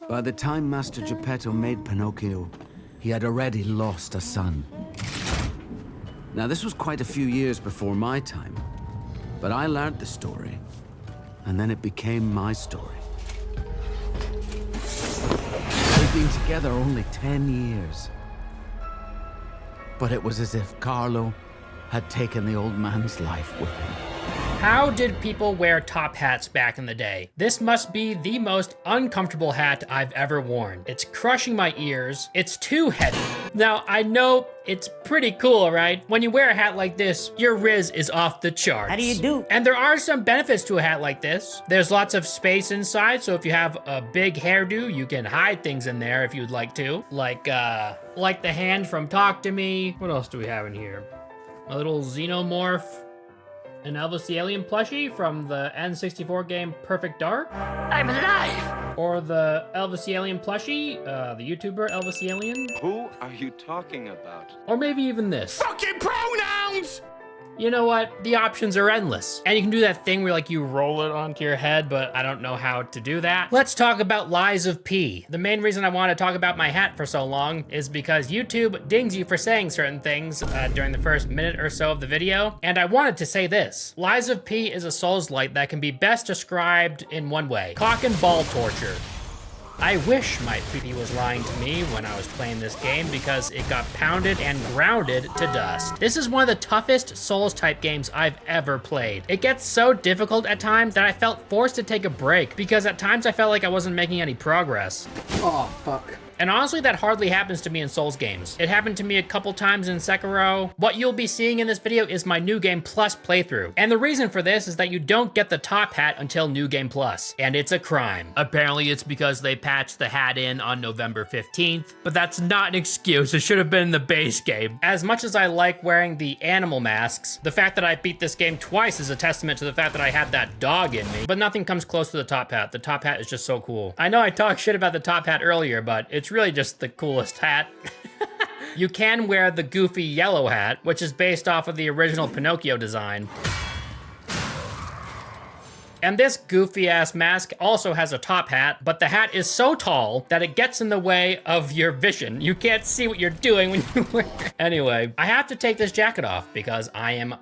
By the time Master Geppetto made Pinocchio, he had already lost a son. Now, this was quite a few years before my time, but I learned the story, and then it became my story. We'd been together only 10 years. But it was as if Carlo had taken the old man's life with him. How did people wear top hats back in the day? This must be the most uncomfortable hat I've ever worn. It's crushing my ears. It's too heavy. Now, I know it's pretty cool, right? When you wear a hat like this, your riz is off the charts. How do you do? And there are some benefits to a hat like this. There's lots of space inside, so if you have a big hairdo, you can hide things in there if you'd like to. Like the hand from Talk to Me. What else do we have in here? A little xenomorph. An Elvis the Alien plushie from the N64 game Perfect Dark. I'm alive! Or the Elvis the Alien plushie, the YouTuber Elvis the Alien. Who are you talking about? Or maybe even this. Fucking pronouns! You know what? The options are endless. And you can do that thing where like you roll it onto your head, but I don't know how to do that. Let's talk about Lies of P. The main reason I want to talk about my hat for so long is because YouTube dings you for saying certain things during the first minute or so of the video. And I wanted to say this. Lies of P is a Souls-like that can be best described in one way. Cock and ball torture. I wish my PP was lying to me when I was playing this game because it got pounded and grounded to dust. This is one of the toughest Souls-type games I've ever played. It gets so difficult at times that I felt forced to take a break because at times I felt like I wasn't making any progress. Oh, fuck. And honestly, that hardly happens to me in Souls games. It happened to me a couple times in Sekiro. What you'll be seeing in this video is my New Game Plus playthrough. And the reason for this is that you don't get the top hat until New Game Plus. And it's a crime. Apparently it's because they patched the hat in on November 15th, but that's not an excuse. It should have been in the base game. As much as I like wearing the animal masks, the fact that I beat this game twice is a testament to the fact that I had that dog in me. But nothing comes close to the top hat. The top hat is just so cool. I know I talked shit about the top hat earlier, but it's really just the coolest hat. You can wear the goofy yellow hat, which is based off of the original Pinocchio design. And this goofy ass mask also has a top hat, but the hat is so tall that it gets in the way of your vision. You can't see what you're doing when you wear it. Anyway, I have to take this jacket off because I am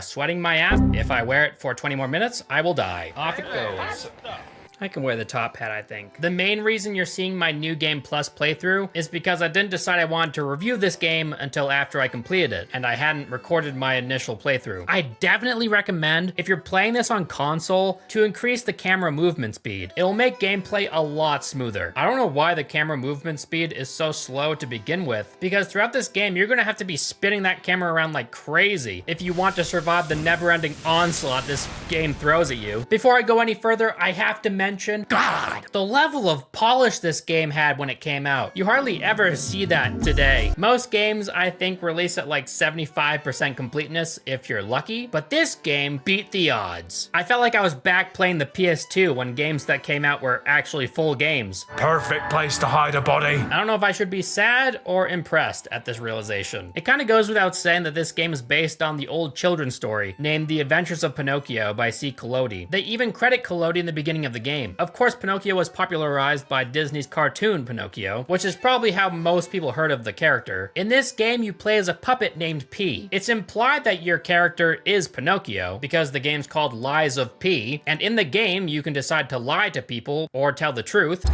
sweating my ass. If I wear it for 20 more minutes, I will die. Off it goes. I can wear the top hat, I think. The main reason you're seeing my New Game Plus playthrough is because I didn't decide I wanted to review this game until after I completed it, and I hadn't recorded my initial playthrough. I definitely recommend, if you're playing this on console, to increase the camera movement speed. It'll make gameplay a lot smoother. I don't know why the camera movement speed is so slow to begin with, because throughout this game, you're gonna have to be spinning that camera around like crazy if you want to survive the never-ending onslaught this game throws at you. Before I go any further, I have to mention, God, the level of polish this game had when it came out. You hardly ever see that today. Most games, I think, release at like 75% completeness if you're lucky, but this game beat the odds. I felt like I was back playing the PS2 when games that came out were actually full games. Perfect place to hide a body. I don't know if I should be sad or impressed at this realization. It kind of goes without saying that this game is based on the old children's story named The Adventures of Pinocchio by C. Collodi. They even credit Collodi in the beginning of the game. Of course, Pinocchio was popularized by Disney's cartoon Pinocchio, which is probably how most people heard of the character. In this game, you play as a puppet named P. It's implied that your character is Pinocchio because the game's called Lies of P, and in the game, you can decide to lie to people or tell the truth.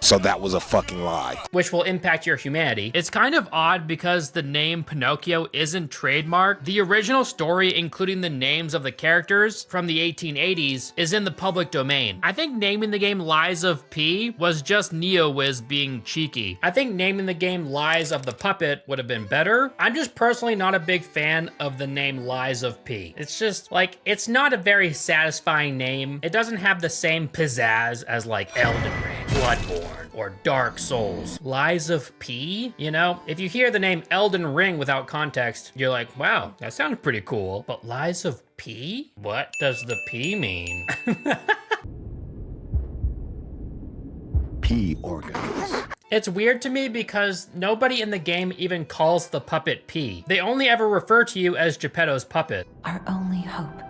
So that was a fucking lie. Which will impact your humanity. It's kind of odd because the name Pinocchio isn't trademarked. The original story, including the names of the characters from the 1880s, is in the public domain. I think naming the game Lies of P was just NeoWiz being cheeky. I think naming the game Lies of the Puppet would have been better. I'm just personally not a big fan of the name Lies of P. It's just like, it's not a very satisfying name. It doesn't have the same pizzazz as like Elden Ring, Bloodborne, or Dark Souls. Lies of P? You know, if you hear the name Elden Ring without context, you're like, wow, that sounds pretty cool. But Lies of P? What does the P mean? P organs. It's weird to me because nobody in the game even calls the puppet P. They only ever refer to you as Geppetto's puppet. Our only hope,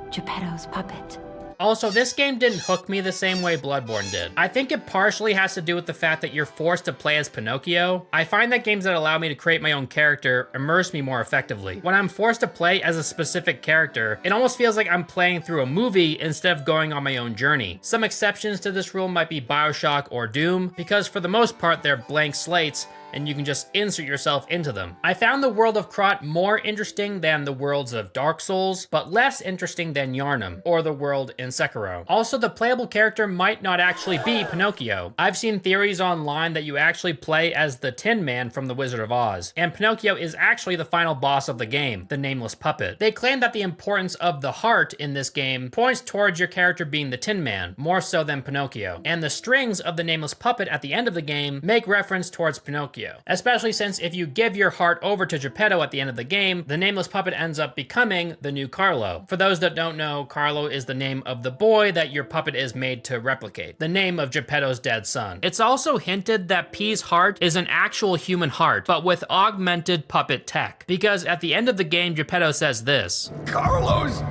Geppetto's puppet. Also, this game didn't hook me the same way Bloodborne did. I think it partially has to do with the fact that you're forced to play as Pinocchio. I find that games that allow me to create my own character immerse me more effectively. When I'm forced to play as a specific character, it almost feels like I'm playing through a movie instead of going on my own journey. Some exceptions to this rule might be BioShock or Doom, because for the most part, they're blank slates and you can just insert yourself into them. I found the world of Krat more interesting than the worlds of Dark Souls, but less interesting than Yharnam, or the world in Sekiro. Also, the playable character might not actually be Pinocchio. I've seen theories online that you actually play as the Tin Man from The Wizard of Oz, and Pinocchio is actually the final boss of the game, the nameless puppet. They claim that the importance of the heart in this game points towards your character being the Tin Man, more so than Pinocchio, and the strings of the nameless puppet at the end of the game make reference towards Pinocchio. Especially since if you give your heart over to Geppetto at the end of the game, the nameless puppet ends up becoming the new Carlo. For those that don't know, Carlo is the name of the boy that your puppet is made to replicate, the name of Geppetto's dead son. It's also hinted that P's heart is an actual human heart, but with augmented puppet tech, because at the end of the game, Geppetto says this: Carlo's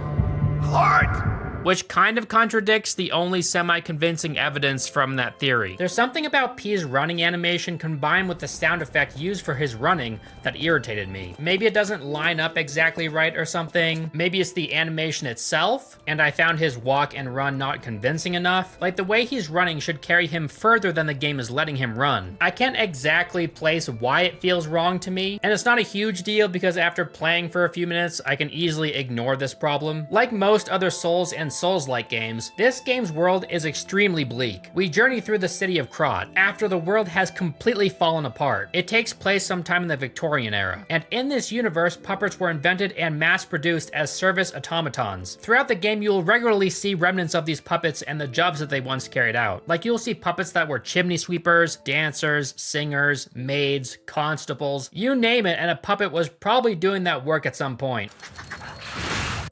heart! Which kind of contradicts the only semi-convincing evidence from that theory. There's something about P's running animation combined with the sound effect used for his running that irritated me. Maybe it doesn't line up exactly right or something. Maybe it's the animation itself, and I found his walk and run not convincing enough. Like, the way he's running should carry him further than the game is letting him run. I can't exactly place why it feels wrong to me, and it's not a huge deal because after playing for a few minutes, I can easily ignore this problem. Like most other Souls and Souls-like games, this game's world is extremely bleak. We journey through the city of Krat after the world has completely fallen apart. It takes place sometime in the Victorian era, and in this universe, puppets were invented and mass-produced as service automatons. Throughout the game, you'll regularly see remnants of these puppets and the jobs that they once carried out. Like, you'll see puppets that were chimney sweepers, dancers, singers, maids, constables, you name it, and a puppet was probably doing that work at some point.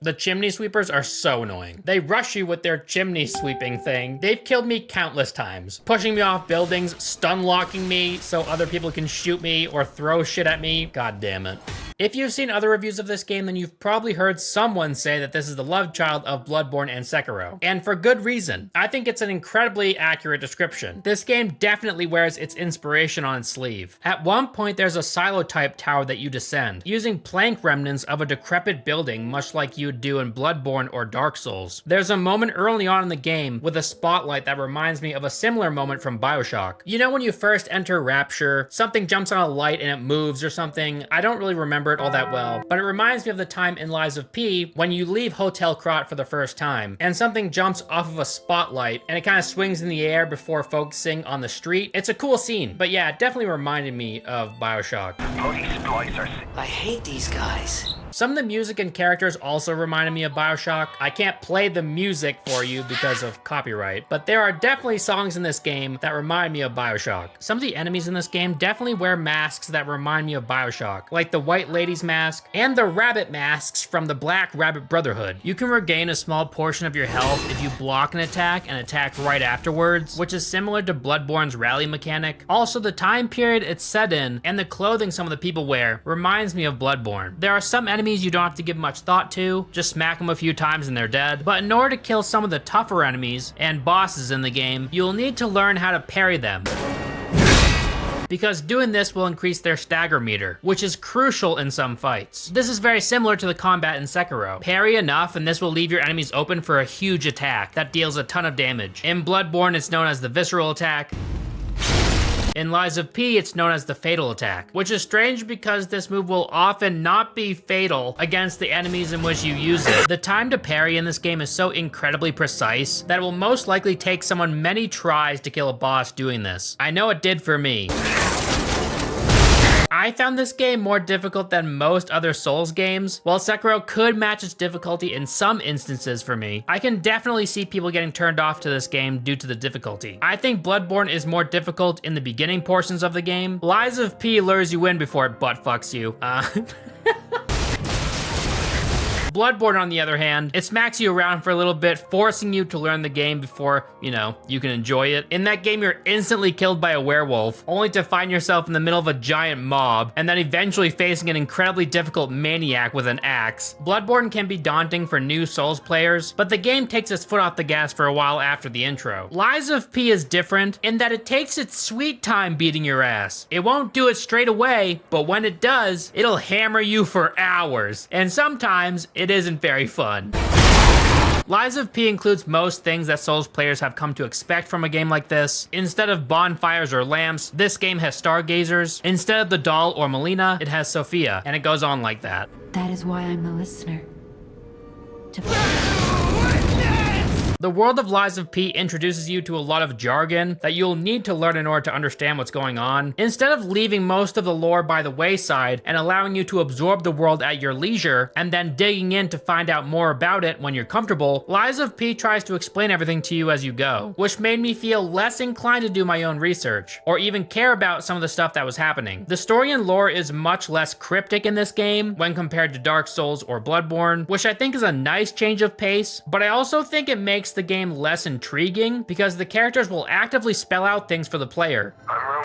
The chimney sweepers are so annoying. They rush you with their chimney sweeping thing. They've killed me countless times, pushing me off buildings, stun locking me so other people can shoot me or throw shit at me. God damn it. If you've seen other reviews of this game, then you've probably heard someone say that this is the love child of Bloodborne and Sekiro. And for good reason. I think it's an incredibly accurate description. This game definitely wears its inspiration on its sleeve. At one point, there's a silo-type tower that you descend, using plank remnants of a decrepit building, much like you would do in Bloodborne or Dark Souls. There's a moment early on in the game with a spotlight that reminds me of a similar moment from BioShock. You know when you first enter Rapture, something jumps on a light and it moves or something? I don't really remember it all that well, but it reminds me of the time in Lies of P when you leave Hotel Krat for the first time, and something jumps off of a spotlight and it kind of swings in the air before focusing on the street. It's a cool scene, but yeah, it definitely reminded me of BioShock. I hate these guys. Some of the music and characters also reminded me of BioShock. I can't play the music for you because of copyright, but there are definitely songs in this game that remind me of BioShock. Some of the enemies in this game definitely wear masks that remind me of BioShock, like the White Lady's mask and the rabbit masks from the Black Rabbit Brotherhood. You can regain a small portion of your health if you block an attack and attack right afterwards, which is similar to Bloodborne's rally mechanic. Also, the time period it's set in and the clothing some of the people wear reminds me of Bloodborne. There are some enemies you don't have to give much thought to, just smack them a few times and they're dead. But in order to kill some of the tougher enemies and bosses in the game, you'll need to learn how to parry them, because doing this will increase their stagger meter, which is crucial in some fights. This is very similar to the combat in Sekiro. Parry enough and this will leave your enemies open for a huge attack that deals a ton of damage. In Bloodborne, it's known as the visceral attack. In Lies of P, it's known as the fatal attack, which is strange because this move will often not be fatal against the enemies in which you use it. The time to parry in this game is so incredibly precise that it will most likely take someone many tries to kill a boss doing this. I know it did for me. I found this game more difficult than most other Souls games. While Sekiro could match its difficulty in some instances for me, I can definitely see people getting turned off to this game due to the difficulty. I think Bloodborne is more difficult in the beginning portions of the game. Lies of P lures you in before it butt fucks you. Bloodborne, on the other hand, it smacks you around for a little bit, forcing you to learn the game before, you know, you can enjoy it. In that game, you're instantly killed by a werewolf, only to find yourself in the middle of a giant mob, and then eventually facing an incredibly difficult maniac with an axe. Bloodborne can be daunting for new Souls players, but the game takes its foot off the gas for a while after the intro. Lies of P is different in that it takes its sweet time beating your ass. It won't do it straight away, but when it does, it'll hammer you for hours, and sometimes it isn't very fun. Lies of P includes most things that Souls players have come to expect from a game like this. Instead of bonfires or lamps, this game has stargazers. Instead of the doll or Melina, it has Sophia, and it goes on like that. That is why I'm a listener. The world of Lies of P introduces you to a lot of jargon that you'll need to learn in order to understand what's going on. Instead of leaving most of the lore by the wayside and allowing you to absorb the world at your leisure, and then digging in to find out more about it when you're comfortable, Lies of P tries to explain everything to you as you go, which made me feel less inclined to do my own research, or even care about some of the stuff that was happening. The story and lore is much less cryptic in this game when compared to Dark Souls or Bloodborne, which I think is a nice change of pace, but I also think it makes the game less intriguing because the characters will actively spell out things for the player. I'm Romeo.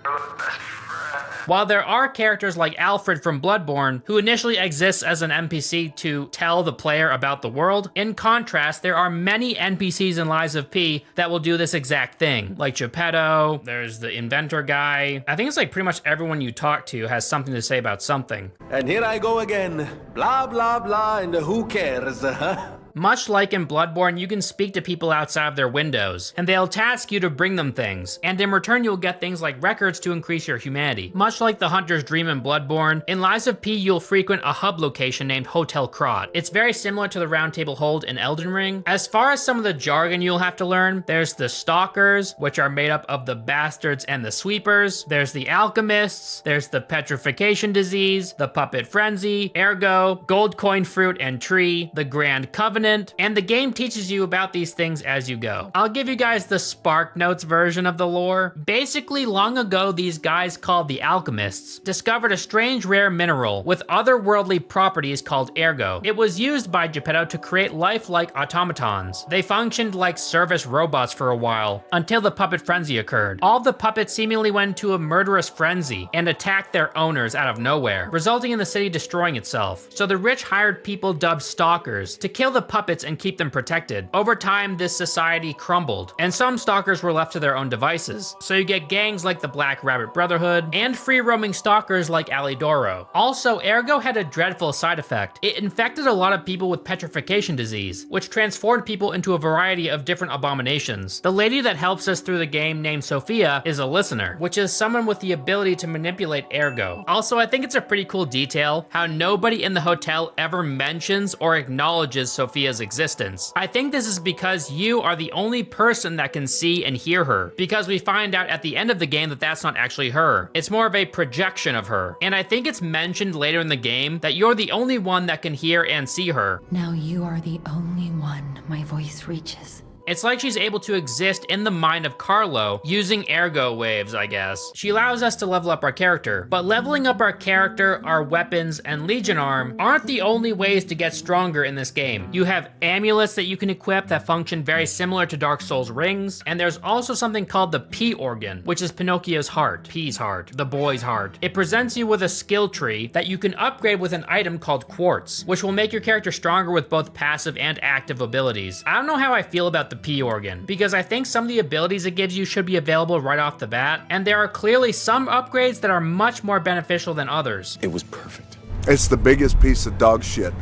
You're the best friend. While there are characters like Alfred from Bloodborne, who initially exists as an NPC to tell the player about the world, in contrast, there are many NPCs in Lies of P that will do this exact thing. Like Geppetto, there's the inventor guy. I think it's like pretty much everyone you talk to has something to say about something. And here I go again. Blah, blah, blah, and who cares, huh? Much like in Bloodborne, you can speak to people outside of their windows, and they'll task you to bring them things, and in return you'll get things like records to increase your humanity. Much like the Hunter's Dream in Bloodborne, in Lies of P you'll frequent a hub location named Hotel Krat. It's very similar to the Round Table Hold in Elden Ring. As far as some of the jargon you'll have to learn, there's the Stalkers, which are made up of the Bastards and the Sweepers, there's the Alchemists, there's the Petrification Disease, the Puppet Frenzy, Ergo, Gold Coin Fruit and Tree, the Grand Covenant, and the game teaches you about these things as you go. I'll give you guys the Spark Notes version of the lore. Basically, long ago, these guys called the Alchemists discovered a strange rare mineral with otherworldly properties called Ergo. It was used by Geppetto to create lifelike automatons. They functioned like service robots for a while, until the Puppet Frenzy occurred. All the puppets seemingly went into a murderous frenzy and attacked their owners out of nowhere, resulting in the city destroying itself. So the rich hired people dubbed Stalkers to kill the puppets and keep them protected. Over time, this society crumbled, and some stalkers were left to their own devices. So you get gangs like the Black Rabbit Brotherhood, and free-roaming stalkers like Alidoro. Also, Ergo had a dreadful side effect. It infected a lot of people with petrification disease, which transformed people into a variety of different abominations. The lady that helps us through the game, named Sophia, is a listener, which is someone with the ability to manipulate Ergo. Also, I think it's a pretty cool detail how nobody in the hotel ever mentions or acknowledges Sophia's existence. I think this is because you are the only person that can see and hear her, because we find out at the end of the game that that's not actually her. It's more of a projection of her, and I think it's mentioned later in the game that you're the only one that can hear and see her. Now you are the only one my voice reaches. It's like she's able to exist in the mind of Carlo using ergo waves, I guess. She allows us to level up our character, but leveling up our character, our weapons, and Legion Arm aren't the only ways to get stronger in this game. You have amulets that you can equip that function very similar to Dark Souls rings, and there's also something called the P organ, which is Pinocchio's heart, P's heart, the boy's heart. It presents you with a skill tree that you can upgrade with an item called Quartz, which will make your character stronger with both passive and active abilities. I don't know how I feel about the P organ, because I think some of the abilities it gives you should be available right off the bat, and there are clearly some upgrades that are much more beneficial than others. It was perfect. It's the biggest piece of dog shit.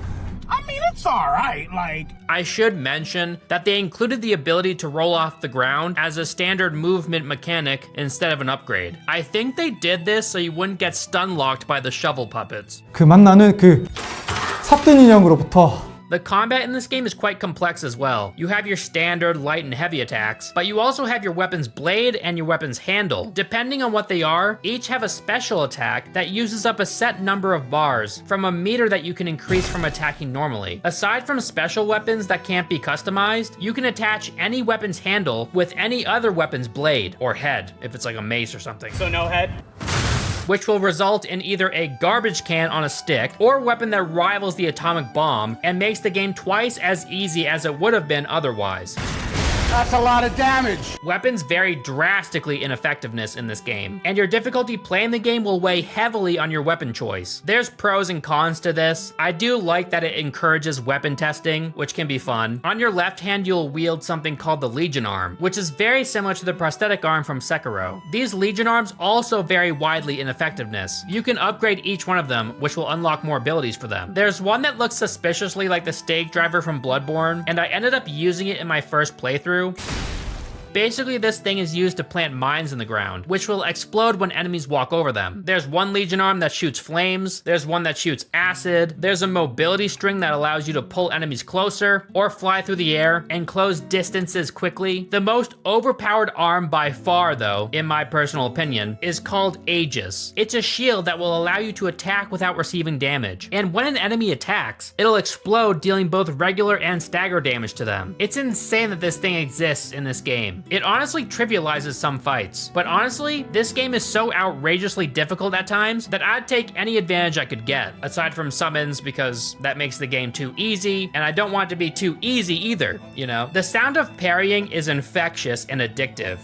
I mean, it's alright, like... I should mention that they included the ability to roll off the ground as a standard movement mechanic instead of an upgrade. I think they did this so you wouldn't get stun locked by the shovel puppets. 그 만나는 그 사뜬 인형으로부터 The combat in this game is quite complex as well. You have your standard light and heavy attacks, but you also have your weapon's blade and your weapon's handle. Depending on what they are, each have a special attack that uses up a set number of bars from a meter that you can increase from attacking normally. Aside from special weapons that can't be customized, you can attach any weapon's handle with any other weapon's blade or head, if it's like a mace or something. So no head? which will result in either a garbage can on a stick or a weapon that rivals the atomic bomb and makes the game twice as easy as it would have been otherwise. That's a lot of damage. Weapons vary drastically in effectiveness in this game, and your difficulty playing the game will weigh heavily on your weapon choice. There's pros and cons to this. I do like that it encourages weapon testing, which can be fun. On your left hand, you'll wield something called the Legion Arm, which is very similar to the prosthetic arm from Sekiro. These Legion Arms also vary widely in effectiveness. You can upgrade each one of them, which will unlock more abilities for them. There's one that looks suspiciously like the stake driver from Bloodborne, and I ended up using it in my first playthrough. Basically, this thing is used to plant mines in the ground, which will explode when enemies walk over them. There's one Legion Arm that shoots flames, there's one that shoots acid, there's a mobility string that allows you to pull enemies closer, or fly through the air and close distances quickly. The most overpowered arm by far, though, in my personal opinion, is called Aegis. It's a shield that will allow you to attack without receiving damage, and when an enemy attacks, it'll explode, dealing both regular and stagger damage to them. It's insane that this thing exists in this game. It honestly trivializes some fights, but honestly, this game is so outrageously difficult at times that I'd take any advantage I could get, aside from summons, because that makes the game too easy, and I don't want it to be too easy either, you know? The sound of parrying is infectious and addictive,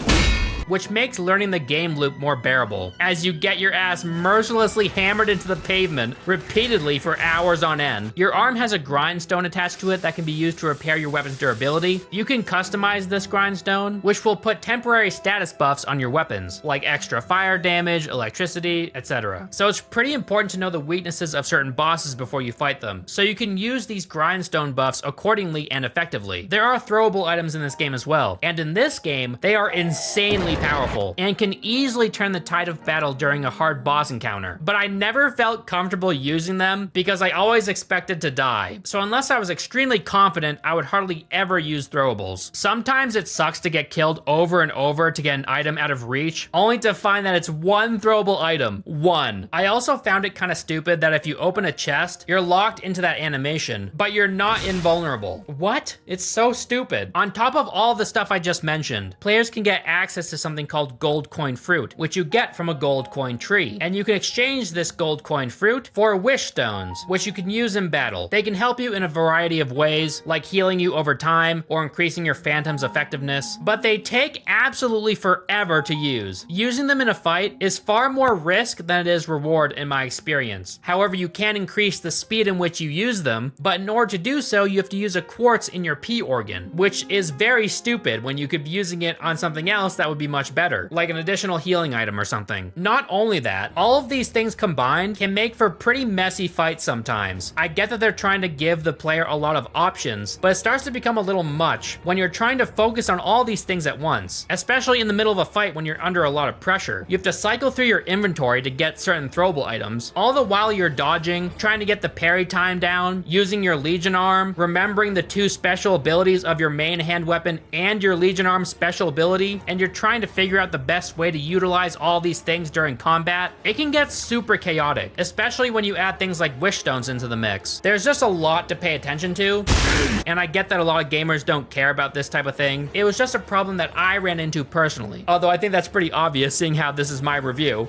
which makes learning the game loop more bearable, as you get your ass mercilessly hammered into the pavement repeatedly for hours on end. Your arm has a grindstone attached to it that can be used to repair your weapon's durability. You can customize this grindstone, which will put temporary status buffs on your weapons, like extra fire damage, electricity, etc. So it's pretty important to know the weaknesses of certain bosses before you fight them, so you can use these grindstone buffs accordingly and effectively. There are throwable items in this game as well, and in this game, they are insanely powerful and can easily turn the tide of battle during a hard boss encounter. But I never felt comfortable using them because I always expected to die. So unless I was extremely confident, I would hardly ever use throwables. Sometimes it sucks to get killed over and over to get an item out of reach, only to find that it's one throwable item. One. I also found it kind of stupid that if you open a chest, you're locked into that animation, but you're not invulnerable. What? It's so stupid. On top of all the stuff I just mentioned, players can get access to something called gold coin fruit, which you get from a gold coin tree. And you can exchange this gold coin fruit for wish stones, which you can use in battle. They can help you in a variety of ways, like healing you over time or increasing your phantom's effectiveness, but they take absolutely forever to use. Using them in a fight is far more risk than it is reward in my experience. However, you can increase the speed in which you use them, but in order to do so, you have to use a quartz in your P organ, which is very stupid when you could be using it on something else that would be much better, like an additional healing item or something. Not only that, all of these things combined can make for pretty messy fights sometimes. I get that they're trying to give the player a lot of options, but it starts to become a little much when you're trying to focus on all these things at once, especially in the middle of a fight when you're under a lot of pressure. You have to cycle through your inventory to get certain throwable items, all the while you're dodging, trying to get the parry time down, using your Legion Arm, remembering the two special abilities of your main hand weapon and your Legion Arm special ability, and you're trying to figure out the best way to utilize all these things during combat. It can get super chaotic, especially when you add things like wish stones into the mix. There's just a lot to pay attention to, and I get that a lot of gamers don't care about this type of thing. It was just a problem that I ran into personally, although I think that's pretty obvious seeing how this is my review.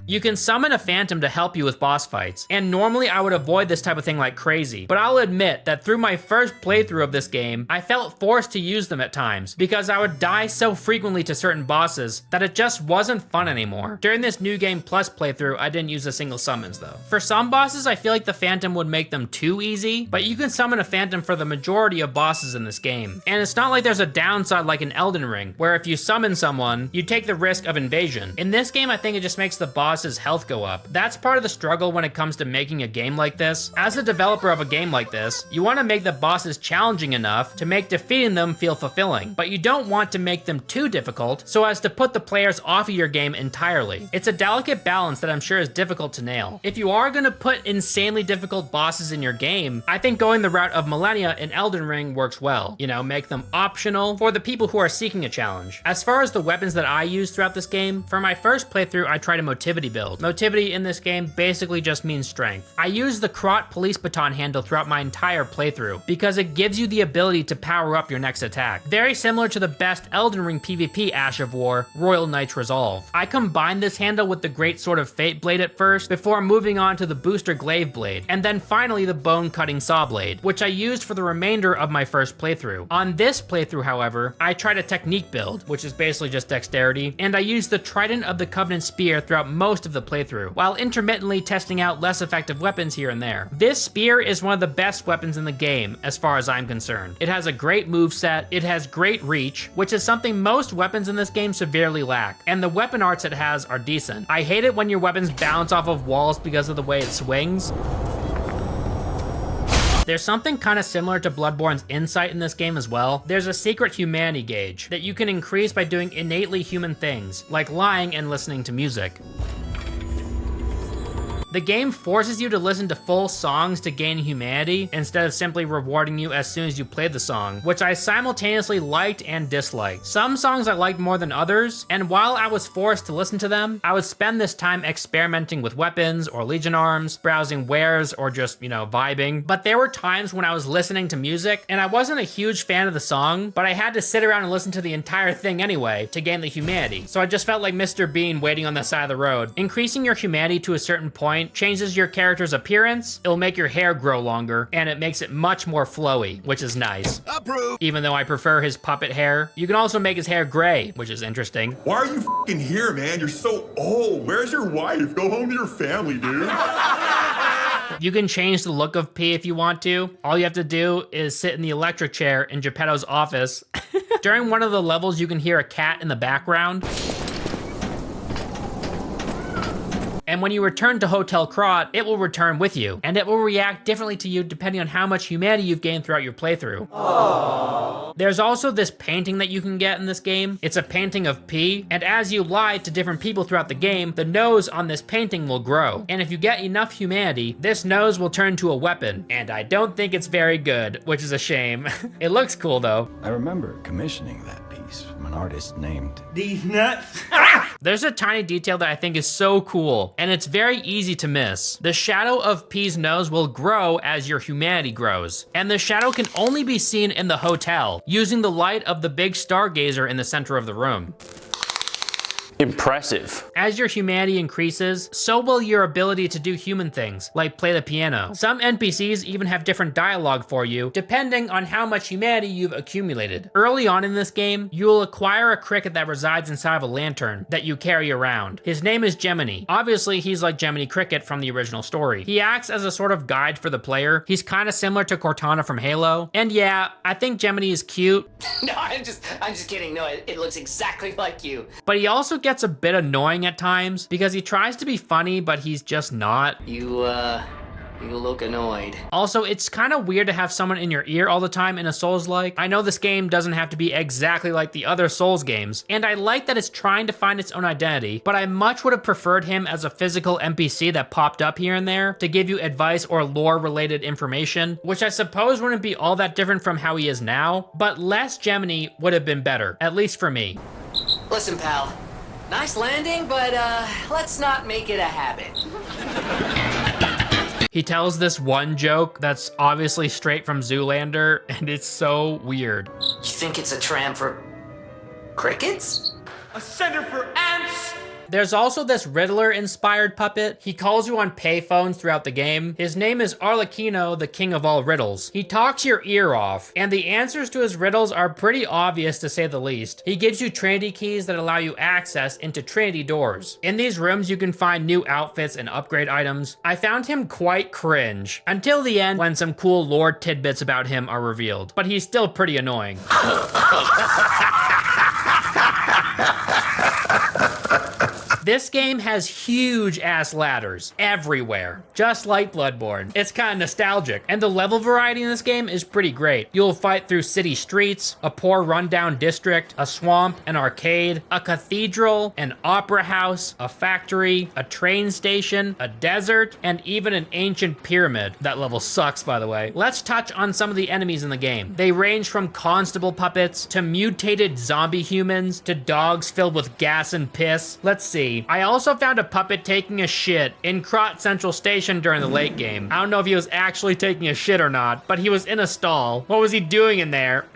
You can summon a phantom to help you with boss fights, and normally I would avoid this type of thing like crazy, but I'll admit that through my first playthrough of this game, I felt forced to use them at times because I would die so frequently to certain bosses that it just wasn't fun anymore. During this New Game Plus playthrough, I didn't use a single summons though. For some bosses, I feel like the phantom would make them too easy, but you can summon a phantom for the majority of bosses in this game. And it's not like there's a downside like in Elden Ring, where if you summon someone, you take the risk of invasion. In this game, I think it just makes the boss's health go up. That's part of the struggle when it comes to making a game like this. As a developer of a game like this, you want to make the bosses challenging enough to make defeating them feel fulfilling, but you don't want to make them too difficult so as to put the players off of your game entirely. It's a delicate balance that I'm sure is difficult to nail. If you are going to put insanely difficult bosses in your game, I think going the route of Millennia in Elden Ring works well. You know, make them optional for the people who are seeking a challenge. As far as the weapons that I use throughout this game, for my first playthrough, I tried a motivity build. Motivity in this game basically just means strength. I use the Krot police baton handle throughout my entire playthrough because it gives you the ability to power up your next attack. Very similar to the best Elden Ring PvP aspect Ash of War, Royal Knight's Resolve. I combined this handle with the Great Sword of Fate blade at first, before moving on to the Booster Glaive blade, and then finally the Bone Cutting Saw blade, which I used for the remainder of my first playthrough. On this playthrough, however, I tried a technique build, which is basically just dexterity, and I used the Trident of the Covenant Spear throughout most of the playthrough, while intermittently testing out less effective weapons here and there. This spear is one of the best weapons in the game, as far as I'm concerned. It has a great moveset, it has great reach, which is something most weapons in this game severely lack, and the weapon arts it has are decent. I hate it when your weapons bounce off of walls because of the way it swings. There's something kind of similar to Bloodborne's insight in this game as well. There's a secret humanity gauge that you can increase by doing innately human things, like lying and listening to music. The game forces you to listen to full songs to gain humanity, instead of simply rewarding you as soon as you play the song, which I simultaneously liked and disliked. Some songs I liked more than others, and while I was forced to listen to them, I would spend this time experimenting with weapons or Legion arms, browsing wares, or just, vibing. But there were times when I was listening to music, and I wasn't a huge fan of the song, but I had to sit around and listen to the entire thing anyway to gain the humanity. So I just felt like Mr. Bean waiting on the side of the road. Increasing your humanity to a certain point changes your character's appearance, it'll make your hair grow longer, and it makes it much more flowy, which is nice. Approve. Even though I prefer his puppet hair. You can also make his hair gray, which is interesting. Why are you fucking here, man? You're so old. Where's your wife? Go home to your family, dude. You can change the look of P if you want to. All you have to do is sit in the electric chair in Geppetto's office. During one of the levels, you can hear a cat in the background. And when you return to Hotel Krat, it will return with you, and it will react differently to you depending on how much humanity you've gained throughout your playthrough. Aww. There's also this painting that you can get in this game. It's a painting of P, and as you lie to different people throughout the game, the nose on this painting will grow. And if you get enough humanity, this nose will turn to a weapon, and I don't think it's very good, which is a shame. It looks cool though. I remember commissioning that piece from an artist named These nuts. There's a tiny detail that I think is so cool, and it's very easy to miss. The shadow of P's nose will grow as your humanity grows, and the shadow can only be seen in the hotel, using the light of the big stargazer in the center of the room. Impressive. As your humanity increases, so will your ability to do human things, like play the piano. Some NPCs even have different dialogue for you, depending on how much humanity you've accumulated. Early on in this game, you will acquire a cricket that resides inside of a lantern that you carry around. His name is Gemini. Obviously, he's like Gemini Cricket from the original story. He acts as a sort of guide for the player. He's kind of similar to Cortana from Halo. And yeah, I think Gemini is cute. No, I'm just kidding. No, it looks exactly like you. But he also gets a bit annoying at times because he tries to be funny, but he's just not. You look annoyed. Also, it's kind of weird to have someone in your ear all the time in a Souls-like. I know this game doesn't have to be exactly like the other Souls games, and I like that it's trying to find its own identity, but I much would have preferred him as a physical NPC that popped up here and there to give you advice or lore-related information, which I suppose wouldn't be all that different from how he is now, but less Gemini would have been better, at least for me. Listen, pal. Nice landing, but let's not make it a habit. He tells this one joke that's obviously straight from Zoolander, and it's so weird. You think it's a tram for crickets? A center for ants. There's also this Riddler-inspired puppet. He calls you on payphones throughout the game. His name is Arlecchino, the king of all riddles. He talks your ear off, and the answers to his riddles are pretty obvious to say the least. He gives you Trinity keys that allow you access into Trinity doors. In these rooms, you can find new outfits and upgrade items. I found him quite cringe, until the end when some cool lore tidbits about him are revealed, but he's still pretty annoying. This game has huge ass ladders everywhere, just like Bloodborne. It's kind of nostalgic, and the level variety in this game is pretty great. You'll fight through city streets, a poor rundown district, a swamp, an arcade, a cathedral, an opera house, a factory, a train station, a desert, and even an ancient pyramid. That level sucks, by the way. Let's touch on some of the enemies in the game. They range from constable puppets to mutated zombie humans to dogs filled with gas and piss. Let's see. City, I also found a puppet taking a shit in Krot Central Station during the late game. I don't know if he was actually taking a shit or not, but he was in a stall. What was he doing in there?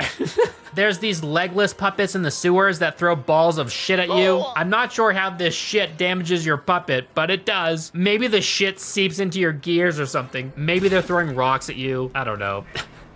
There's these legless puppets in the sewers that throw balls of shit at you. I'm not sure how this shit damages your puppet, but it does. Maybe the shit seeps into your gears or something. Maybe they're throwing rocks at you. I don't know.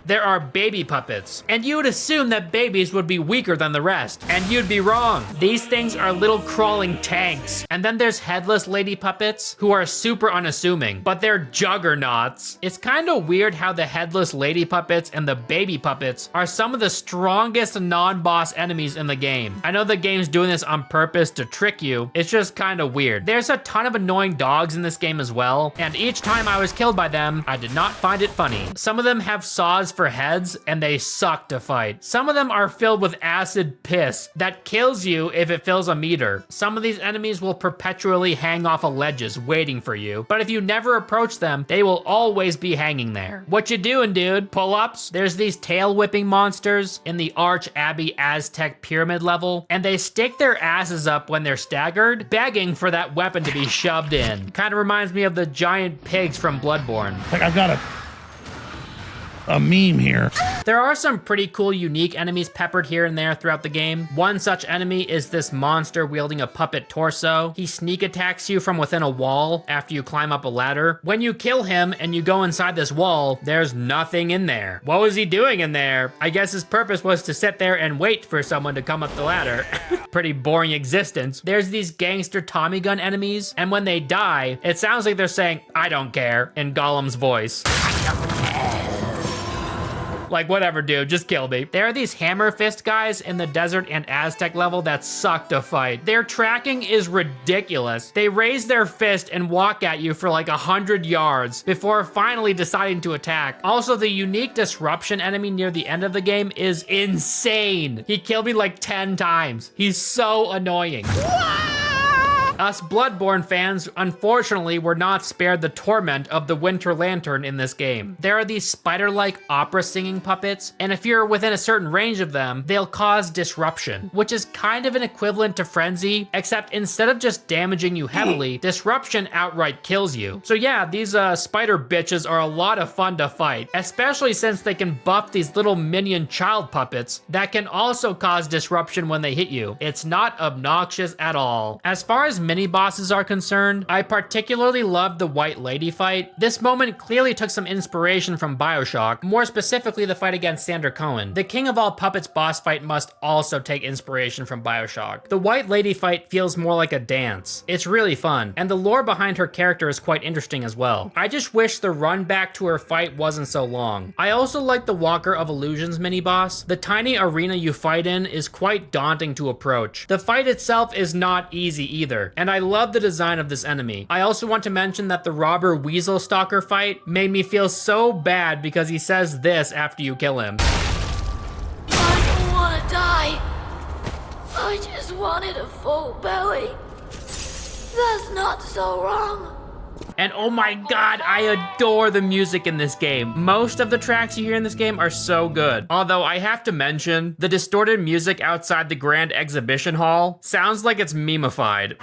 There are baby puppets, and you would assume that babies would be weaker than the rest, and you'd be wrong. These things are little crawling tanks. And then there's headless lady puppets who are super unassuming, but they're juggernauts. It's kind of weird how the headless lady puppets and the baby puppets are some of the strongest non-boss enemies in the game. I know the game's doing this on purpose to trick you. It's just kind of weird. There's a ton of annoying dogs in this game as well, and each time I was killed by them, I did not find it funny. Some of them have saws for heads and they suck to fight. Some of them are filled with acid piss that kills you if it fills a meter. Some of these enemies will perpetually hang off of ledges waiting for you, but if you never approach them, they will always be hanging there. What you doing, dude? Pull-ups? There's these tail whipping monsters in the Arch Abbey Aztec pyramid level, and they stick their asses up when they're staggered, begging for that weapon to be shoved in. Kind of reminds me of the giant pigs from Bloodborne. Like, I've got a meme here. There are some pretty cool unique enemies peppered here and there throughout the game. One such enemy is this monster wielding a puppet torso. He sneak attacks you from within a wall after you climb up a ladder. When you kill him and you go inside this wall, there's nothing in there. What was he doing in there? I guess his purpose was to sit there and wait for someone to come up the ladder. Pretty boring existence. There's these gangster Tommy gun enemies, and when they die, it sounds like they're saying, "I don't care," in Gollum's voice. Like, whatever, dude, just kill me. There are these hammer fist guys in the desert and Aztec level that suck to fight. Their tracking is ridiculous. They raise their fist and walk at you for like 100 yards before finally deciding to attack. Also, the unique disruption enemy near the end of the game is insane. He killed me like 10 times. He's so annoying. Us Bloodborne fans, unfortunately, were not spared the torment of the Winter Lantern in this game. There are these spider-like opera-singing puppets, and if you're within a certain range of them, they'll cause disruption, which is kind of an equivalent to Frenzy, except instead of just damaging you heavily, disruption outright kills you. So yeah, these spider bitches are a lot of fun to fight, especially since they can buff these little minion child puppets that can also cause disruption when they hit you. It's not obnoxious at all. As far as mini bosses are concerned, I particularly loved the White Lady fight. This moment clearly took some inspiration from BioShock, more specifically the fight against Sander Cohen. The King of All Puppets boss fight must also take inspiration from BioShock. The White Lady fight feels more like a dance. It's really fun, and the lore behind her character is quite interesting as well. I just wish the run back to her fight wasn't so long. I also like the Walker of Illusions mini boss. The tiny arena you fight in is quite daunting to approach. The fight itself is not easy either, and I love the design of this enemy. I also want to mention that the robber weasel stalker fight made me feel so bad because he says this after you kill him. I don't want to die. I just wanted a full belly. That's not so wrong. And oh my god, I adore the music in this game. Most of the tracks you hear in this game are so good. Although I have to mention, the distorted music outside the Grand Exhibition Hall sounds like it's memified.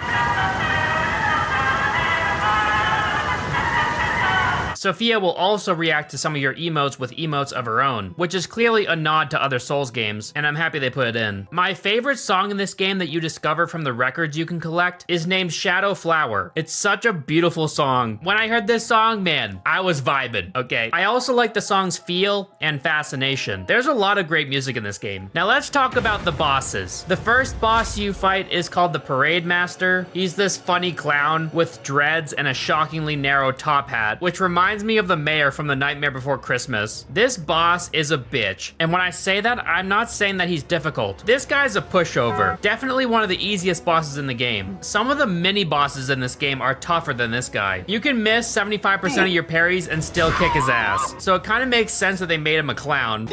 Sophia will also react to some of your emotes with emotes of her own, which is clearly a nod to other Souls games, and I'm happy they put it in. My favorite song in this game that you discover from the records you can collect is named Shadow Flower. It's such a beautiful song. When I heard this song, man, I was vibing, okay? I also like the songs Feel and Fascination. There's a lot of great music in this game. Now let's talk about the bosses. The first boss you fight is called the Parade Master. He's this funny clown with dreads and a shockingly narrow top hat, which reminds me of the mayor from The Nightmare Before Christmas. This boss is a bitch, and when I say that, I'm not saying that he's difficult. This guy's a pushover. Definitely one of the easiest bosses in the game. Some of the mini bosses in this game are tougher than this guy. You can miss 75% of your parries and still kick his ass, so it kind of makes sense that they made him a clown.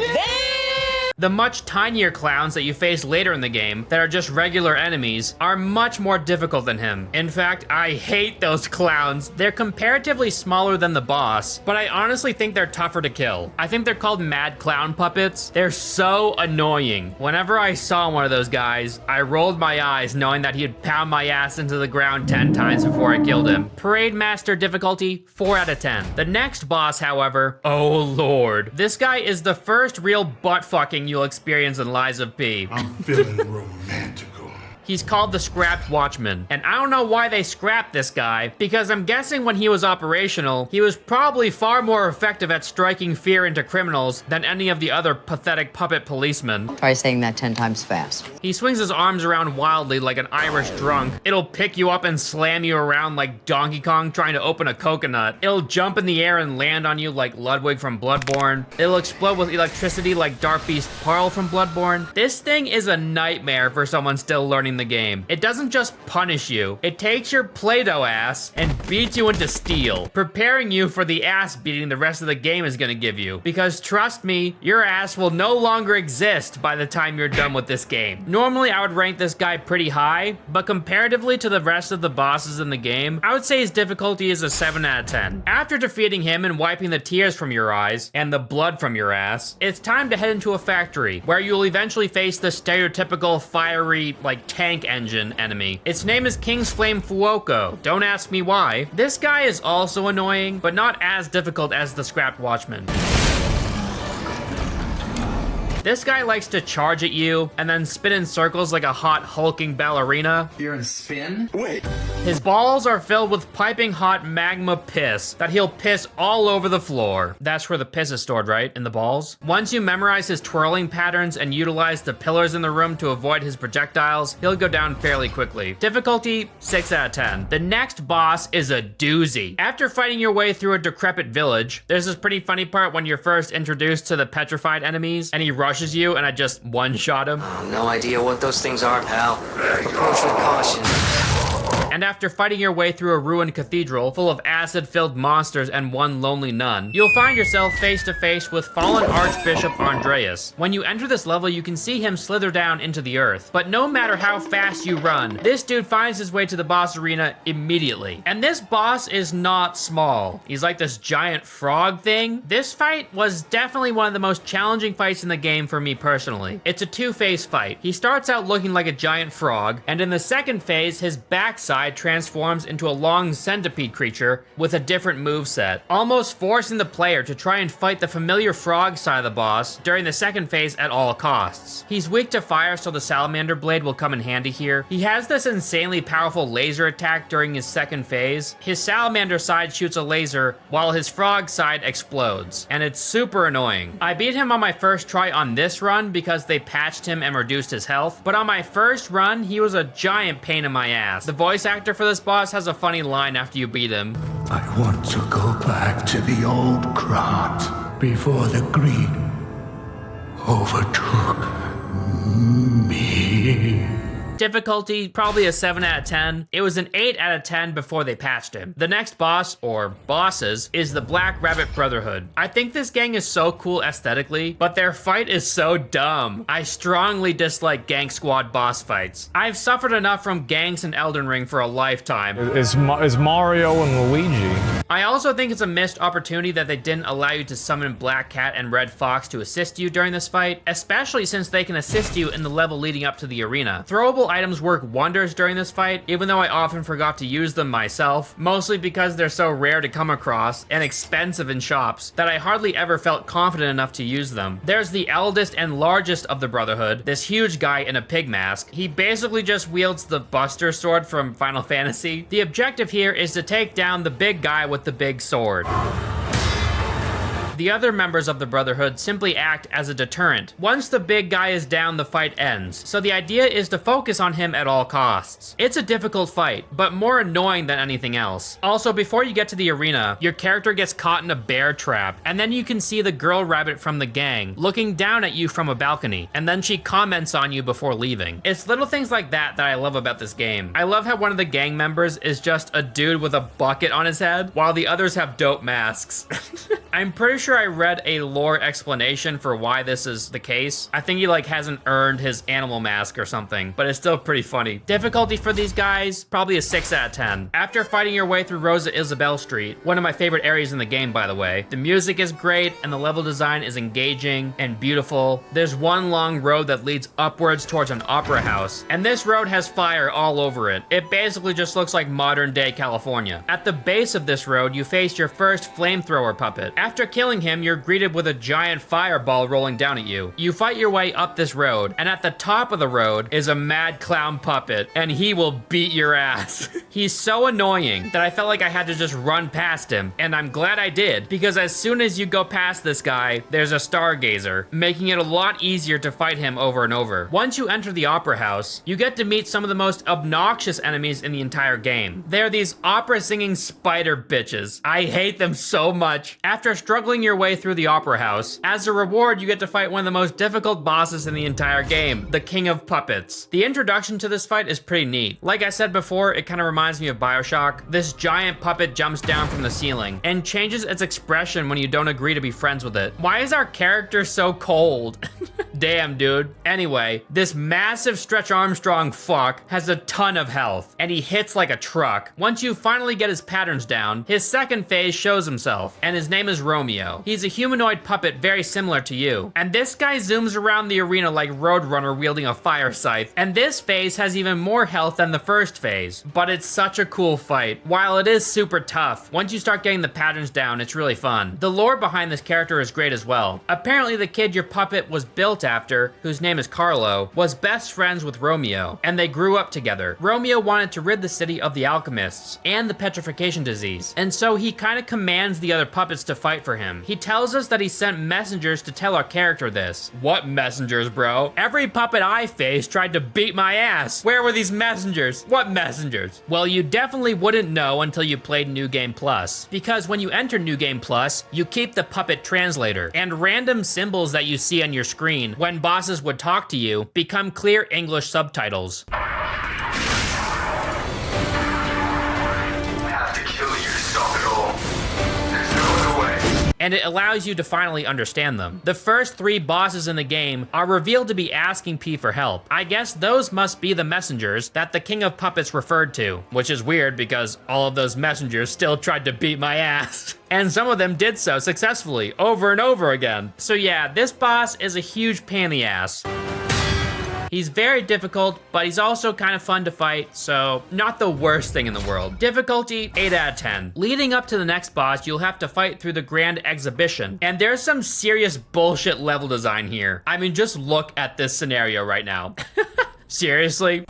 The much tinier clowns that you face later in the game that are just regular enemies are much more difficult than him. In fact, I hate those clowns. They're comparatively smaller than the boss, but I honestly think they're tougher to kill. I think they're called mad clown puppets. They're so annoying. Whenever I saw one of those guys, I rolled my eyes knowing that he'd pound my ass into the ground 10 times before I killed him. Parade Master difficulty, 4 out of 10. The next boss, however, oh lord. This guy is the first real butt fucking you'll experience in Lies of P. I'm feeling romantical. He's called the Scrapped Watchman, and I don't know why they scrapped this guy, because I'm guessing when he was operational, he was probably far more effective at striking fear into criminals than any of the other pathetic puppet policemen. Try saying that 10 times fast. He swings his arms around wildly like an Irish drunk. It'll pick you up and slam you around like Donkey Kong trying to open a coconut. It'll jump in the air and land on you like Ludwig from Bloodborne. It'll explode with electricity like Dark Beast Pearl from Bloodborne. This thing is a nightmare for someone still learning the game. It doesn't just punish you, it takes your Play-Doh ass and beats you into steel, preparing you for the ass beating the rest of the game is gonna give you. Because trust me, your ass will no longer exist by the time you're done with this game. Normally I would rank this guy pretty high, but comparatively to the rest of the bosses in the game, I would say his difficulty is a 7 out of 10. After defeating him and wiping the tears from your eyes and the blood from your ass, it's time to head into a factory where you'll eventually face the stereotypical fiery, like tank engine enemy. Its name is King's Flame Fuoco. Don't ask me why. This guy is also annoying, but not as difficult as the Scrapped Watchman. This guy likes to charge at you and then spin in circles like a hot hulking ballerina. You're in spin? Wait. His balls are filled with piping hot magma piss that he'll piss all over the floor. That's where the piss is stored, right? In the balls? Once you memorize his twirling patterns and utilize the pillars in the room to avoid his projectiles, he'll go down fairly quickly. Difficulty, 6 out of 10. The next boss is a doozy. After fighting your way through a decrepit village, there's this pretty funny part when you're first introduced to the petrified enemies and he rushes you and I just one-shot him. No idea what those things are, pal. Approach with caution. And after fighting your way through a ruined cathedral full of acid-filled monsters and one lonely nun, you'll find yourself face to face with fallen Archbishop Andreas. When you enter this level, you can see him slither down into the earth. But no matter how fast you run, this dude finds his way to the boss arena immediately. And this boss is not small. He's like this giant frog thing. This fight was definitely one of the most challenging fights in the game for me personally. It's a two-phase fight. He starts out looking like a giant frog, and in the second phase, his backside transforms into a long centipede creature with a different moveset, almost forcing the player to try and fight the familiar frog side of the boss during the second phase at all costs. He's weak to fire, so the salamander blade will come in handy here. He has this insanely powerful laser attack during his second phase. His salamander side shoots a laser while his frog side explodes, and it's super annoying. I beat him on my first try on this run because they patched him and reduced his health, but on my first run, he was a giant pain in my ass. The voice actor for this boss has a funny line after you beat him. I want to go back to the old Krat before the greed overtook me. Difficulty, probably a 7 out of 10. It was an 8 out of 10 before they patched him. The next boss, or bosses, is the Black Rabbit Brotherhood. I think this gang is so cool aesthetically, but their fight is so dumb. I strongly dislike Gang Squad boss fights. I've suffered enough from gangs in Elden Ring for a lifetime. Is Mario and Luigi. I also think it's a missed opportunity that they didn't allow you to summon Black Cat and Red Fox to assist you during this fight, especially since they can assist you in the level leading up to the arena. Throwable items work wonders during this fight, even though I often forgot to use them myself, mostly because they're so rare to come across and expensive in shops that I hardly ever felt confident enough to use them. There's the eldest and largest of the Brotherhood, this huge guy in a pig mask. He basically just wields the Buster Sword from Final Fantasy. The objective here is to take down the big guy with the big sword. The other members of the Brotherhood simply act as a deterrent. Once the big guy is down, the fight ends. So the idea is to focus on him at all costs. It's a difficult fight, but more annoying than anything else. Also, before you get to the arena, your character gets caught in a bear trap, and then you can see the girl rabbit from the gang looking down at you from a balcony, and then she comments on you before leaving. It's little things like that that I love about this game. I love how one of the gang members is just a dude with a bucket on his head, while the others have dope masks. I'm pretty sure I read a lore explanation for why this is the case. I think he like hasn't earned his animal mask or something, but it's still pretty funny. Difficulty for these guys, probably a 6 out of 10. After fighting your way through Rosa Isabel Street, one of my favorite areas in the game, by the way, the music is great and the level design is engaging and beautiful. There's one long road that leads upwards towards an opera house, and this road has fire all over it. It basically just looks like modern day California. At the base of this road, you face your first flamethrower puppet. After killing him, you're greeted with a giant fireball rolling down at you. You fight your way up this road, and at the top of the road is a mad clown puppet, and he will beat your ass. He's so annoying that I felt like I had to just run past him, and I'm glad I did, because as soon as you go past this guy, there's a stargazer, making it a lot easier to fight him over and over. Once you enter the opera house, you get to meet some of the most obnoxious enemies in the entire game. They're these opera singing spider bitches. I hate them so much. After struggling your way through the opera house, as a reward, you get to fight one of the most difficult bosses in the entire game, the King of Puppets. The introduction to this fight is pretty neat. Like I said before, it kind of reminds me of BioShock. This giant puppet jumps down from the ceiling and changes its expression when you don't agree to be friends with it. Why is our character so cold? Damn, dude. Anyway, this massive Stretch Armstrong fuck has a ton of health, and he hits like a truck. Once you finally get his patterns down, his second phase shows himself, and his name is Romeo. He's a humanoid puppet very similar to you, and this guy zooms around the arena like Roadrunner wielding a fire scythe, and this phase has even more health than the first phase, but it's such a cool fight. While it is super tough, once you start getting the patterns down, it's really fun. The lore behind this character is great as well. Apparently the kid your puppet was built after, whose name is Carlo, was best friends with Romeo, and they grew up together. Romeo wanted to rid the city of the alchemists and the petrification disease, and so he kind of commands the other puppets to fight for him. He tells us that he sent messengers to tell our character this. What messengers, bro? Every puppet I faced tried to beat my ass. Where were these messengers? What messengers? Well, you definitely wouldn't know until you played New Game Plus, because when you enter New Game Plus, you keep the puppet translator, and random symbols that you see on your screen when bosses would talk to you become clear English subtitles. And it allows you to finally understand them. The first 3 bosses in the game are revealed to be asking P for help. I guess those must be the messengers that the King of Puppets referred to, which is weird because all of those messengers still tried to beat my ass. And some of them did so successfully over and over again. So yeah, this boss is a huge pain in the ass. He's very difficult, but he's also kind of fun to fight, so not the worst thing in the world. Difficulty, 8 out of 10. Leading up to the next boss, you'll have to fight through the Grand Exhibition, and there's some serious bullshit level design here. I mean, just look at this scenario right now. Seriously?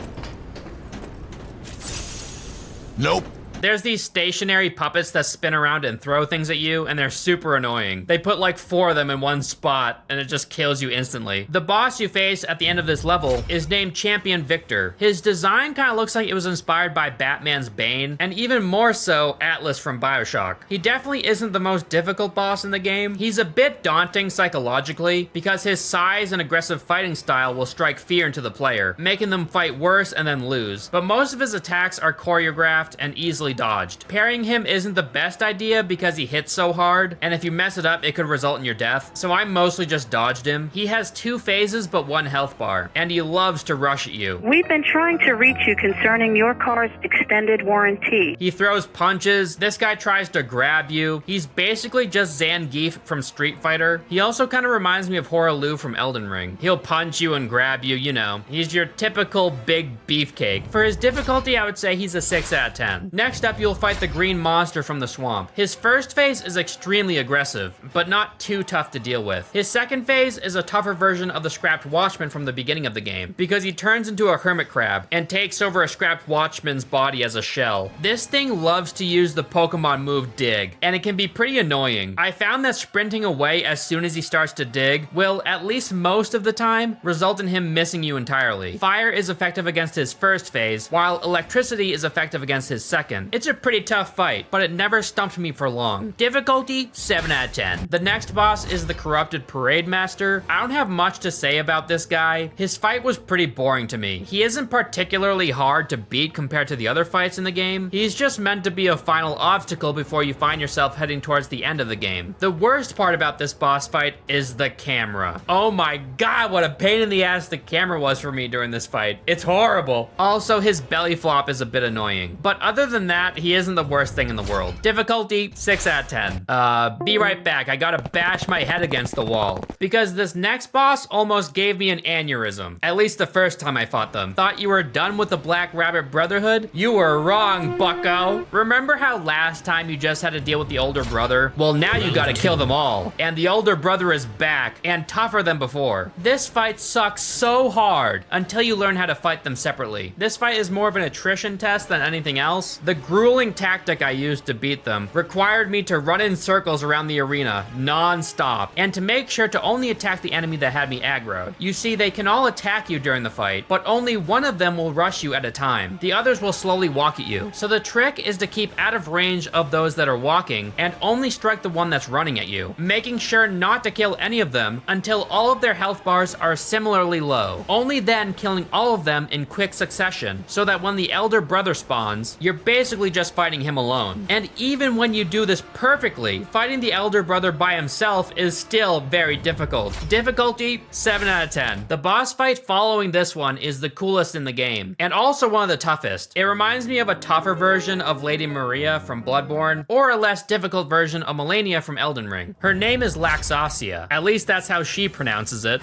Nope. There's these stationary puppets that spin around and throw things at you, and they're super annoying. They put like 4 of them in one spot, and it just kills you instantly. The boss you face at the end of this level is named Champion Victor. His design kind of looks like it was inspired by Batman's Bane, and even more so, Atlas from BioShock. He definitely isn't the most difficult boss in the game. He's a bit daunting psychologically, because his size and aggressive fighting style will strike fear into the player, making them fight worse and then lose. But most of his attacks are choreographed and easily dodged. Parrying him isn't the best idea because he hits so hard, and if you mess it up, it could result in your death, so I mostly just dodged him. He has 2 phases but 1 health bar, and he loves to rush at you. We've been trying to reach you concerning your car's extended warranty. He throws punches. This guy tries to grab you. He's basically just Zangief from Street Fighter. He also kind of reminds me of Hoaraloo from Elden Ring. He'll punch you and grab you, you know. He's your typical big beefcake. For his difficulty, I would say he's a 6 out of 10. Next up, you'll fight the green monster from the swamp. His first phase is extremely aggressive, but not too tough to deal with. His second phase is a tougher version of the scrapped watchman from the beginning of the game, because he turns into a hermit crab and takes over a scrapped watchman's body as a shell. This thing loves to use the Pokemon move Dig, and it can be pretty annoying. I found that sprinting away as soon as he starts to dig will, at least most of the time, result in him missing you entirely. Fire is effective against his first phase, while electricity is effective against his second. game. It's a pretty tough fight, but it never stumped me for long. Difficulty, 7 out of 10. The next boss is the corrupted parade master. I don't have much to say about this guy. His fight was pretty boring to me. He isn't particularly hard to beat compared to the other fights in the game. He's just meant to be a final obstacle before you find yourself heading towards the end of the game. The worst part about this boss fight is the camera. Oh my god, what a pain in the ass the camera was for me during this fight. It's horrible. Also, his belly flop is a bit annoying. But other than that, he isn't the worst thing in the world. Difficulty, 6 out of 10. Be right back. I gotta bash my head against the wall. Because this next boss almost gave me an aneurysm. At least the first time I fought them. Thought you were done with the Black Rabbit Brotherhood? You were wrong, bucko. Remember how last time you just had to deal with the older brother? Well, now you gotta kill them all. And the older brother is back and tougher than before. This fight sucks so hard until you learn how to fight them separately. This fight is more of an attrition test than anything else. The grueling tactic I used to beat them required me to run in circles around the arena non-stop and to make sure to only attack the enemy that had me aggroed. You see, they can all attack you during the fight, but only one of them will rush you at a time. The others will slowly walk at you. So the trick is to keep out of range of those that are walking and only strike the one that's running at you, making sure not to kill any of them until all of their health bars are similarly low. Only then killing all of them in quick succession, so that when the elder brother spawns, you're basically just fighting him alone. And even when you do this perfectly, fighting the elder brother by himself is still very difficult. Difficulty, 7 out of 10. The boss fight following this one is the coolest in the game, and also one of the toughest. It reminds me of a tougher version of Lady Maria from Bloodborne, or a less difficult version of Melania from Elden Ring. Her name is Laxasia. At least that's how she pronounces it.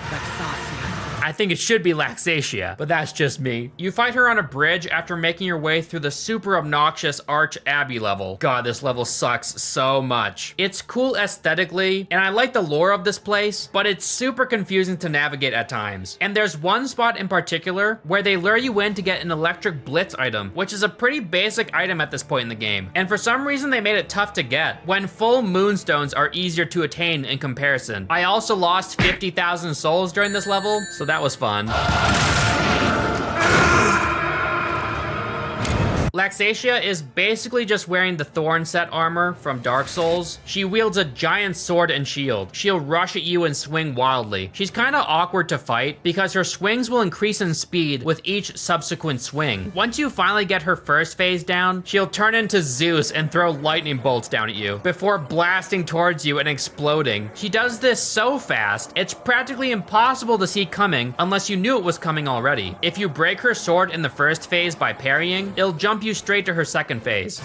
I think it should be Laxasia, but that's just me. You fight her on a bridge after making your way through the super obnoxious Arch Abbey level. God, this level sucks so much. It's cool aesthetically, and I like the lore of this place, but it's super confusing to navigate at times. And there's one spot in particular where they lure you in to get an electric blitz item, which is a pretty basic item at this point in the game. And for some reason, they made it tough to get, when full moonstones are easier to attain in comparison. I also lost 50,000 souls during this level, so that was fun. Laxasia is basically just wearing the Thorn set armor from Dark Souls. She wields a giant sword and shield. She'll rush at you and swing wildly. She's kind of awkward to fight because her swings will increase in speed with each subsequent swing. Once you finally get her first phase down, she'll turn into Zeus and throw lightning bolts down at you before blasting towards you and exploding. She does this so fast, it's practically impossible to see coming unless you knew it was coming already. If you break her sword in the first phase by parrying, it'll jump you straight to her second phase.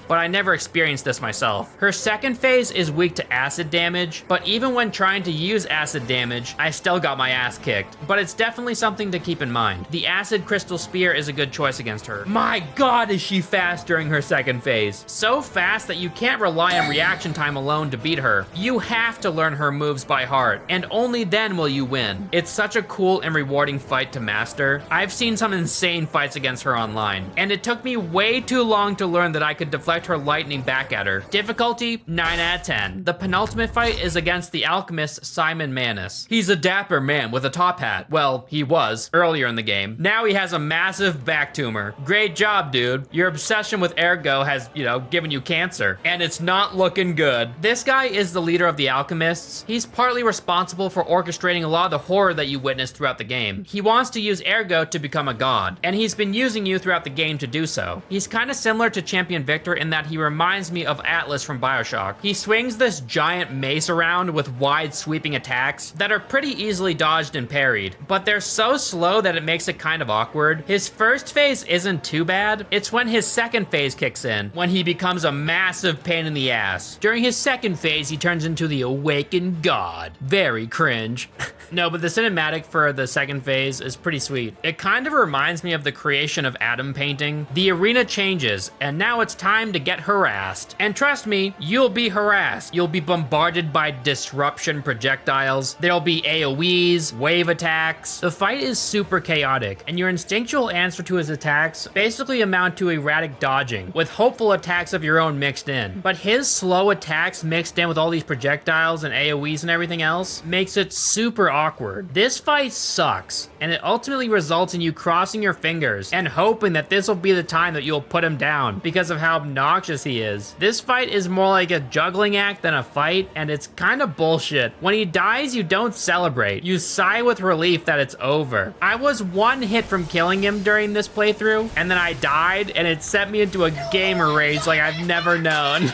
But I never experienced this myself. Her second phase is weak to acid damage, but even when trying to use acid damage, I still got my ass kicked. But it's definitely something to keep in mind. The acid crystal spear is a good choice against her. My god, is she fast during her second phase. So fast that you can't rely on reaction time alone to beat her. You have to learn her moves by heart, and only then will you win. It's such a cool and rewarding fight to master. I've seen some insane fights against her online, and it took me way too long to learn that I could deflect her lightning back at her. Difficulty, 9 out of 10. The penultimate fight is against the alchemist Simon Manus. He's a dapper man with a top hat. Well, he was earlier in the game. Now he has a massive back tumor. Great job, dude. Your obsession with ergo has, given you cancer, and it's not looking good. This guy is the leader of the alchemists. He's partly responsible for orchestrating a lot of the horror that you witnessed throughout the game. He wants to use ergo to become a god, and he's been using you throughout the game to do so. He's kind of similar to Champion Victor in that he reminds me of Atlas from BioShock. He swings this giant mace around with wide sweeping attacks that are pretty easily dodged and parried, but they're so slow that it makes it kind of awkward. His first phase isn't too bad. It's when his second phase kicks in, when he becomes a massive pain in the ass. During his second phase, he turns into the awakened god. Very cringe. No, but the cinematic for the second phase is pretty sweet. It kind of reminds me of the creation of Adam painting. The arena changes, and now it's time to to get harassed. And trust me, you'll be harassed. You'll be bombarded by disruption projectiles. There'll be AoEs, wave attacks. The fight is super chaotic, and your instinctual answer to his attacks basically amount to erratic dodging, with hopeful attacks of your own mixed in. But his slow attacks mixed in with all these projectiles and AoEs and everything else makes it super awkward. This fight sucks, and it ultimately results in you crossing your fingers and hoping that this will be the time that you'll put him down because of how obnoxious he is. This fight is more like a juggling act than a fight, and it's kind of bullshit. When he dies, you don't celebrate. You sigh with relief that it's over. I was one hit from killing him during this playthrough, and then I died, and it sent me into a gamer rage like I've never known.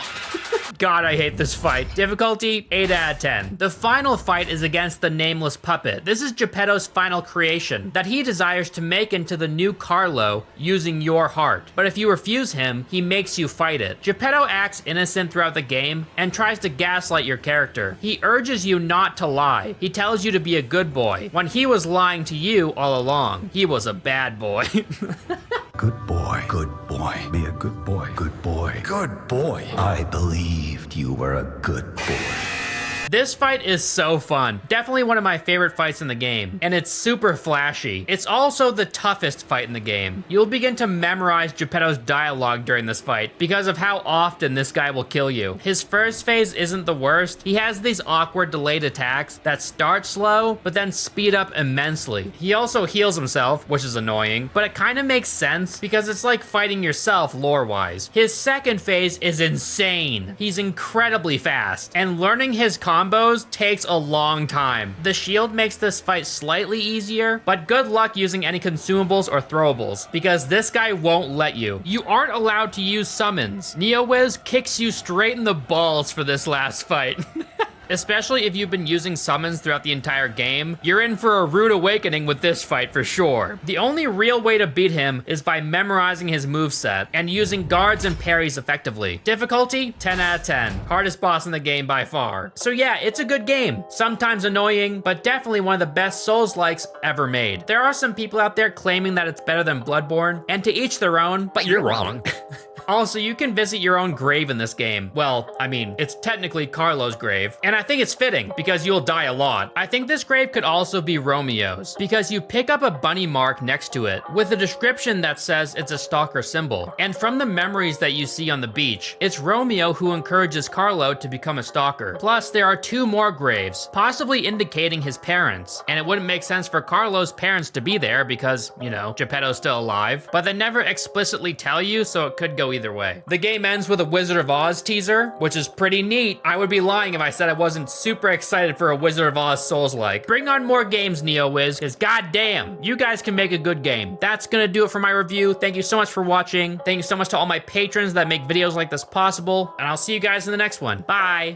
God, I hate this fight. Difficulty, 8 out of 10. The final fight is against the nameless puppet. This is Geppetto's final creation that he desires to make into the new Carlo using your heart. But if you refuse him, he makes you fight it. Geppetto acts innocent throughout the game and tries to gaslight your character. He urges you not to lie. He tells you to be a good boy, when he was lying to you all along. He was a bad boy. Good boy, good boy. Be a good boy, good boy, good boy. I believed you were a good boy. This fight is so fun. Definitely one of my favorite fights in the game, and it's super flashy. It's also the toughest fight in the game. You'll begin to memorize Geppetto's dialogue during this fight because of how often this guy will kill you. His first phase isn't the worst. He has these awkward delayed attacks that start slow, but then speed up immensely. He also heals himself, which is annoying, but it kind of makes sense because it's like fighting yourself lore-wise. His second phase is insane. He's incredibly fast, and learning his combos takes a long time. The shield makes this fight slightly easier, but good luck using any consumables or throwables, because this guy won't let you. You aren't allowed to use summons. NeoWiz kicks you straight in the balls for this last fight. Especially if you've been using summons throughout the entire game, you're in for a rude awakening with this fight for sure. The only real way to beat him is by memorizing his moveset and using guards and parries effectively. Difficulty, 10 out of 10. Hardest boss in the game by far. So yeah, it's a good game. Sometimes annoying, but definitely one of the best Souls-likes ever made. There are some people out there claiming that it's better than Bloodborne, and to each their own, but you're wrong. Also, you can visit your own grave in this game. Well, I mean, it's technically Carlo's grave, and I think it's fitting because you'll die a lot. I think this grave could also be Romeo's because you pick up a bunny mark next to it with a description that says it's a stalker symbol. And from the memories that you see on the beach, it's Romeo who encourages Carlo to become a stalker. Plus, there are 2 more graves, possibly indicating his parents. And it wouldn't make sense for Carlo's parents to be there because, you know, Geppetto's still alive. But they never explicitly tell you, so it could go either way. The game ends with a Wizard of Oz teaser, which is pretty neat. I would be lying if I said I wasn't super excited for a Wizard of Oz Souls-like. Bring on more games, NeoWiz, because goddamn, you guys can make a good game. That's gonna do it for my review. Thank you so much for watching. Thank you so much to all my patrons that make videos like this possible, and I'll see you guys in the next one. Bye!